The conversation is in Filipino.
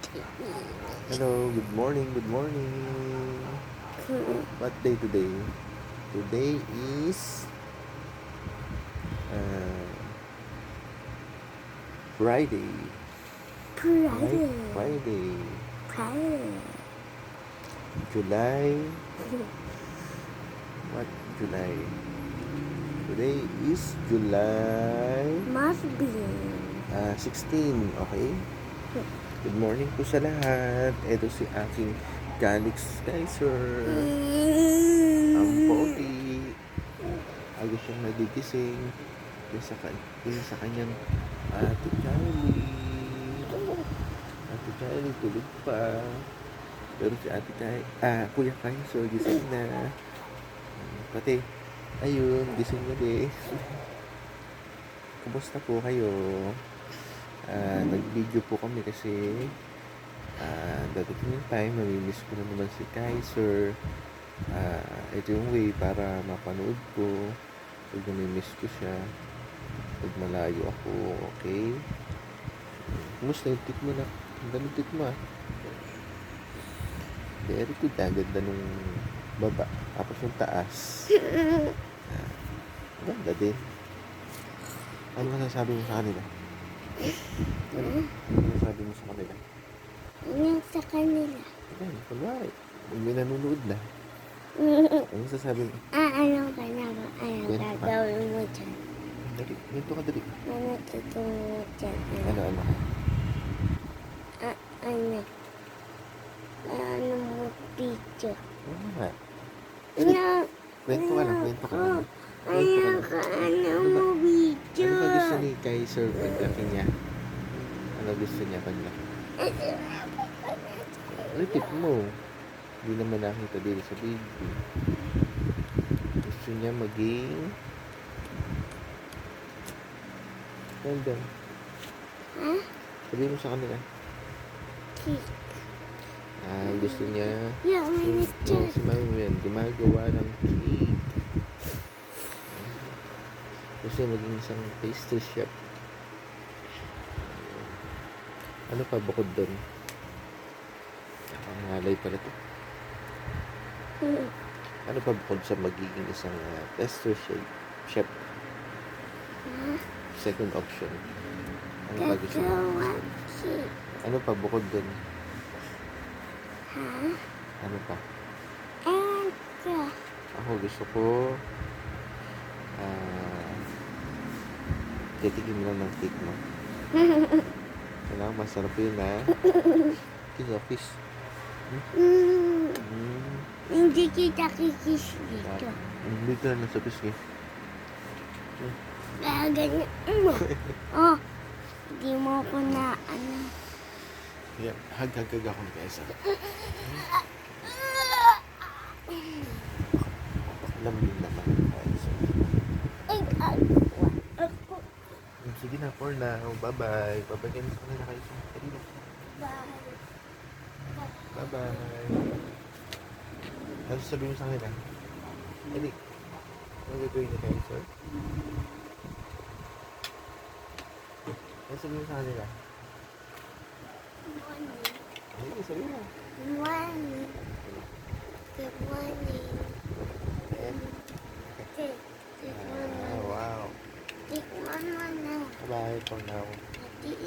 Hello, good morning, good morning. What day today? Today is uh, Friday. Right? Friday. July. What July? Today is July Must be. 16. Okay? Good morning po sa lahat. Ito si aking Calix Kaiser. Ang pogi. Agad siyang nagigising. Yung sa kanyang Ate Charlie. Ate Charlie tulog pa. Pero si Kuya Kaiser gising na. Pati, ayun, gising na din. Kumusta po kayo? Nag-video po kami kasi dadating yung time, mamimiss ko na naman si Kaiser. Ito yung way para mapanood ko pag namimiss ko siya, pag malayo ako. Okay? Kumusta yung tit mo na? Ang ganda ng tit mo ah. Very good. Ang ganda nung baba. Tapos yung taas. Ganda din. Ano masasabi mo sa kanila? Ano masasabi mo sa kanila? Yung sa kanila. Ayan, kunwari. May nanonood na. Ano masasabi mo? Ano ka na ba? Ano Kwento ka. gagawin mo dyan? Dali. Ganito ka dali. Ano tutulong mo dyan? Ano? Ano? Ano mo video? Ano nga? Ano? Kwento ka lang. Kwento ka lang. Ano ka? Ano mo video? Ano ba gusto ni Kaiser paglaki niya? Ano gusto niya paglaki? Repeat mo. Hindi naman nakita dito sa video. Gusto niya maging... Ganda. Ha? Sabihin mo sa kanila. Cake. Gusto niya... Yeah, may picture. Si Mami mo yan, gumagawa ng cake. Gusto niya maging isang pastry chef. Ano pa bukod doon? Pangalay pala to. Ano pa bukod sa magiging isang pastry chef? Second option. Ano pa gusto mo? Gagawa cake. Ano pa bukod doon? Ha? Ano pa? Ewan ko. Ako gusto ko titigim lang ng cake mo. Kailangan masarap yun ha. Kiss. Hindi kita kikis dito. Dito na sa piski. Ganyan mo. Oh, hindi mo ko na ano. Yeah, hag-hag akong pesa. Lambing naman. Ay, ako. Sige na, for now. Bye-bye. Bye-bye kayo sa kanila kayo. Bye. Bye-bye. Ano sasabihin mo sa kanila? Dali. Ano gagawin niyo kayo, sir? Ano sabihin mo sa kanila? Ano sabihin mo? Good morning. Good morning. Good morning. Wow. Good morning. Bye-bye for now. Ati